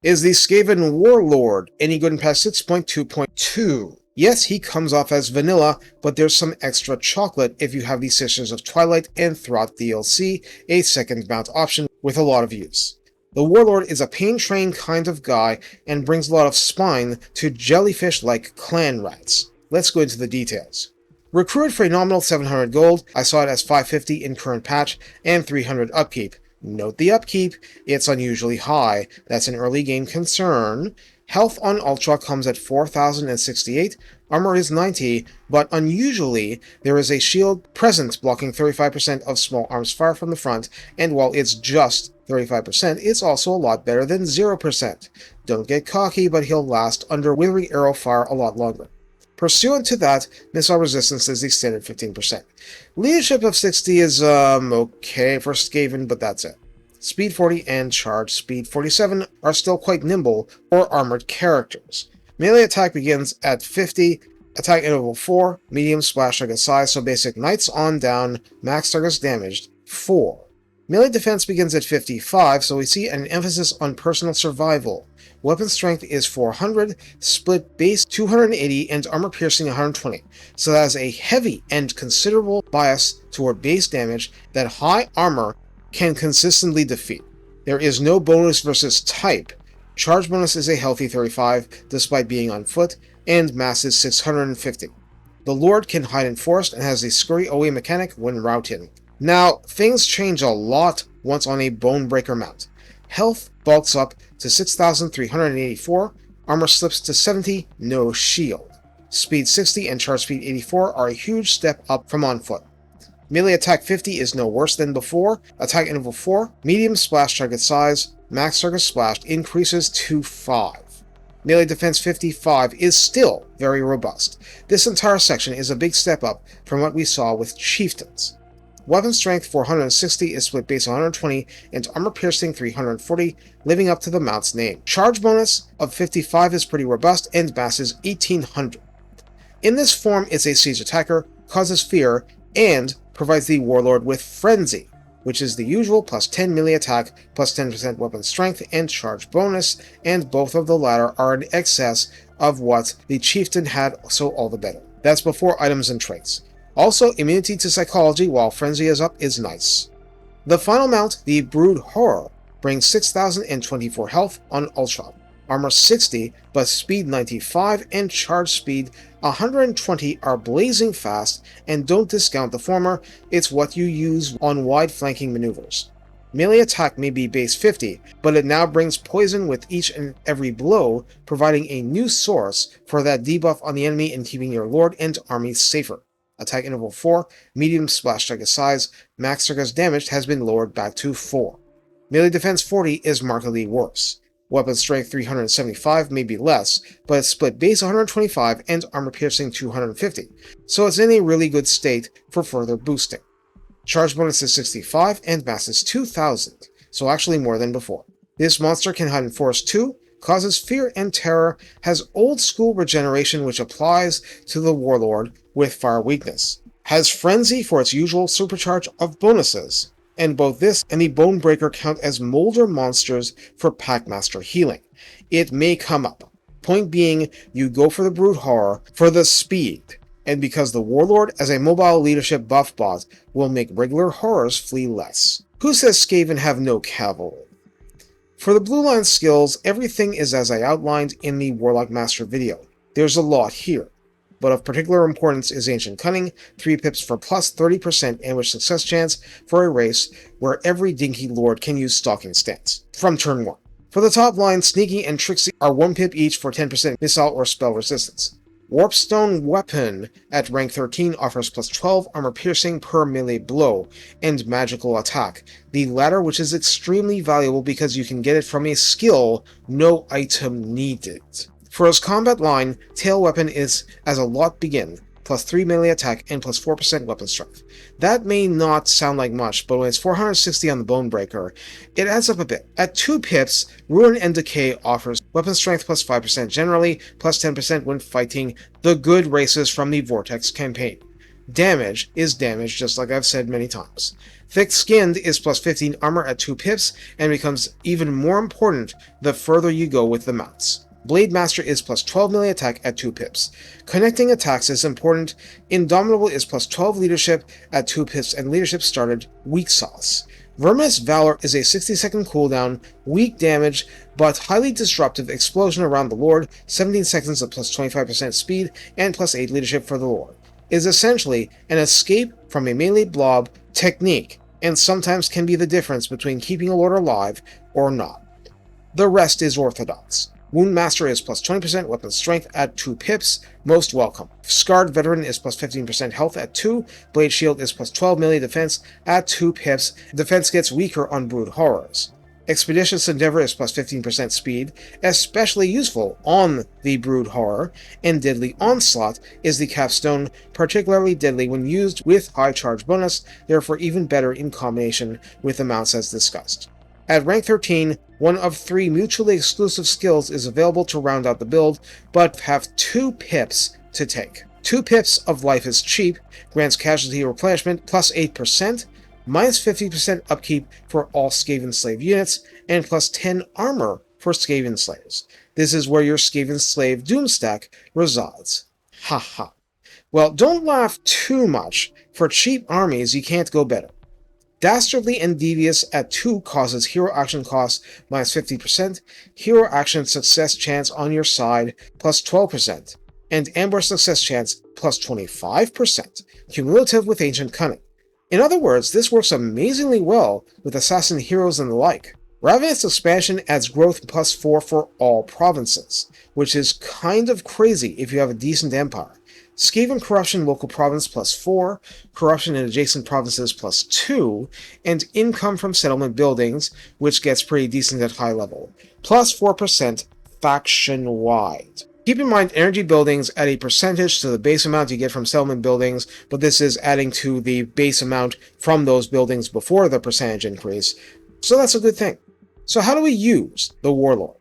is the Skaven Warlord, any good in past 6.2.2. Yes, he comes off as vanilla, but there's some extra chocolate if you have the Sisters of Twilight and Throt DLC, a second mount option with a lot of use. The Warlord is a pain train kind of guy and brings a lot of spine to jellyfish-like clan rats. Let's go into the details. Recruited for a nominal 700 gold, I saw it as 550 in current patch and 300 upkeep. Note the upkeep, it's unusually high, that's an early game concern. Health on Ultra comes at 4068, armor is 90, but unusually, there is a shield present blocking 35% of small arms fire from the front, and while it's just 35%, it's also a lot better than 0%. Don't get cocky, but he'll last under withering arrow fire a lot longer. Pursuant to that, missile resistance is the standard 15%. Leadership of 60 is, okay for Skaven, but that's it. Speed 40 and charge speed 47 are still quite nimble for armored characters. Melee attack begins at 50, attack interval 4, medium splash target size, so basic knights on down, max targets damaged 4. Melee defense begins at 55, so we see an emphasis on personal survival. Weapon strength is 400, split base 280, and armor piercing 120, so that has a heavy and considerable bias toward base damage that high armor can consistently defeat. There is no bonus versus type. Charge bonus is a healthy 35, despite being on foot, and mass is 650. The Lord can hide in forest and has a scurry away mechanic when routing. Now, things change a lot once on a Bonebreaker mount. Health bulks up to 6,384, armor slips to 70, no shield. Speed 60 and charge speed 84 are a huge step up from on foot. Melee attack 50 is no worse than before, attack interval 4, medium splash target size, max target splashed increases to 5. Melee defense 55 is still very robust. This entire section is a big step up from what we saw with Chieftains. Weapon strength 460 is split base 120 and armor piercing 340, living up to the mount's name. Charge bonus of 55 is pretty robust and mass is 1800. In this form, it's a siege attacker, causes fear, and provides the Warlord with Frenzy, which is the usual plus 10 melee attack, plus 10% weapon strength and charge bonus, and both of the latter are in excess of what the Chieftain had, so all the better. That's before items and traits. Also, immunity to psychology while Frenzy is up is nice. The final mount, the Brood Horror, brings 6,024 health on Ultra, armor 60, but speed 95 and charge speed 120 are blazing fast, and don't discount the former, it's what you use on wide flanking maneuvers. Melee attack may be base 50, but it now brings poison with each and every blow, providing a new source for that debuff on the enemy and keeping your lord and army safer. Attack interval 4, medium splash target size, max target damage has been lowered back to 4. Melee defense 40 is markedly worse. Weapon strength 375 may be less, but it's split base 125 and armor piercing 250, so it's in a really good state for further boosting. Charge bonus is 65 and mass is 2000, so actually more than before. This monster can hide in forest too, causes fear and terror, has old school regeneration which applies to the Warlord with fire weakness, has Frenzy for its usual supercharge of bonuses, and both this and the Bonebreaker count as Molder monsters for Packmaster healing. It may come up. Point being, you go for the Brood Horror for the speed, and because the Warlord as a mobile leadership buff bot will make regular horrors flee less. Who says Skaven have no cavalry? For the Blue Line skills, everything is as I outlined in the Warlock Master video. There's a lot here, but of particular importance is Ancient Cunning, 3 pips for plus 30% ambush success chance for a race where every dinky lord can use Stalking Stance, from turn 1. For the top line, Sneaky and Tricksy are 1 pip each for 10% missile or spell resistance. Warpstone Weapon at rank 13 offers plus 12 armor piercing per melee blow, and magical attack, the latter which is extremely valuable because you can get it from a skill, no item needed. For his combat line, Tail Weapon is as a lot begin, plus 3 melee attack and plus 4% weapon strength. That may not sound like much, but when it's 460 on the Bonebreaker, it adds up a bit. At 2 pips, Ruin and Decay offers weapon strength plus 5% generally, plus 10% when fighting the good races from the Vortex campaign. Damage is damage, just like I've said many times. Thick-skinned is plus 15 armor at 2 pips, and becomes even more important the further you go with the mounts. Blade Master is plus 12 melee attack at 2 pips. Connecting attacks is important. Indomitable is plus 12 leadership at 2 pips, and leadership started weak sauce. Verminous Valor is a 60-second cooldown, weak damage, but highly disruptive explosion around the Lord, 17 seconds of plus 25% speed, and plus 8 leadership for the Lord. It is essentially an escape from a melee blob technique, and sometimes can be the difference between keeping a Lord alive or not. The rest is orthodox. Wound Master is plus 20% weapon strength at 2 pips, most welcome. Scarred Veteran is plus 15% health at 2, Blade Shield is plus 12 melee defense at 2 pips, defense gets weaker on Brood Horrors. Expeditious Endeavor is plus 15% speed, especially useful on the Brood Horror, and Deadly Onslaught is the capstone, particularly deadly when used with high charge bonus, therefore even better in combination with the mounts as discussed. At rank 13, one of 3 mutually exclusive skills is available to round out the build, but have 2 pips to take. 2 pips of Life is Cheap grants casualty replenishment plus 8%, minus 50% upkeep for all Skaven Slave units, and plus 10 armor for Skaven Slaves. This is where your Skaven Slave Doom stack resides. Haha. Well, don't laugh too much. For cheap armies, you can't go better. Dastardly and Devious at 2 causes hero action cost minus 50%, hero action success chance on your side plus 12%, and ambush success chance plus 25%, cumulative with Ancient Cunning. In other words, this works amazingly well with assassin heroes and the like. Ravenous Expansion adds growth plus 4 for all provinces, which is kind of crazy if you have a decent empire. Skaven Corruption Local Province plus 4, Corruption in Adjacent Provinces plus 2, and Income from Settlement Buildings, which gets pretty decent at high level, plus 4% faction-wide. Keep in mind, energy buildings add a percentage to the base amount you get from settlement buildings, but this is adding to the base amount from those buildings before the percentage increase, so that's a good thing. So how do we use the Warlord?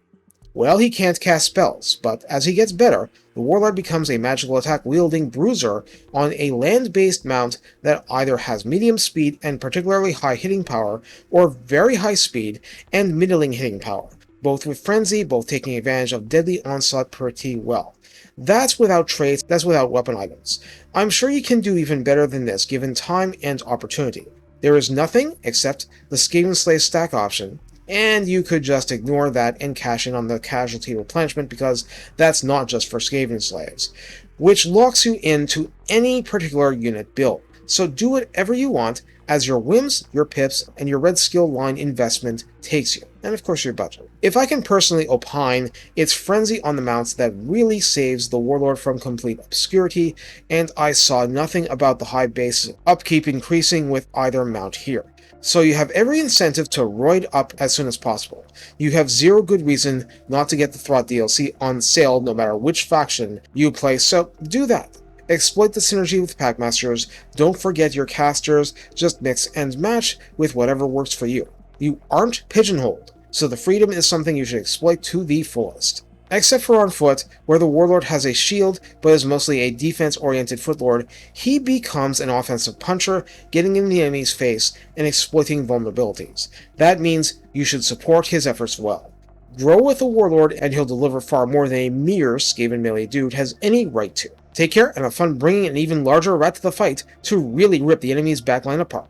Well, he can't cast spells, but as he gets better, the Warlord becomes a magical attack-wielding bruiser on a land-based mount that either has medium speed and particularly high hitting power, or very high speed and middling hitting power, both with Frenzy, both taking advantage of Deadly Onslaught pretty well. That's without traits, that's without weapon items. I'm sure you can do even better than this given time and opportunity. There is nothing except the Skaven Slave stack option, and you could just ignore that and cash in on the casualty replenishment because that's not just for Skaven Slaves, which locks you into any particular unit build. So do whatever you want as your whims, your pips, and your red skill line investment takes you, and of course your budget. If I can personally opine, it's Frenzy on the mounts that really saves the Warlord from complete obscurity, and I saw nothing about the high base upkeep increasing with either mount here. So you have every incentive to roid up as soon as possible. You have zero good reason not to get the Throt DLC on sale no matter which faction you play, so do that. Exploit the synergy with Packmasters, don't forget your casters, just mix and match with whatever works for you. You aren't pigeonholed, so the freedom is something you should exploit to the fullest. Except for on foot, where the Warlord has a shield but is mostly a defense-oriented footlord, he becomes an offensive puncher, getting in the enemy's face and exploiting vulnerabilities. That means you should support his efforts well. Grow with the Warlord and he'll deliver far more than a mere Skaven melee dude has any right to. Take care and have fun bringing an even larger rat to the fight to really rip the enemy's backline apart.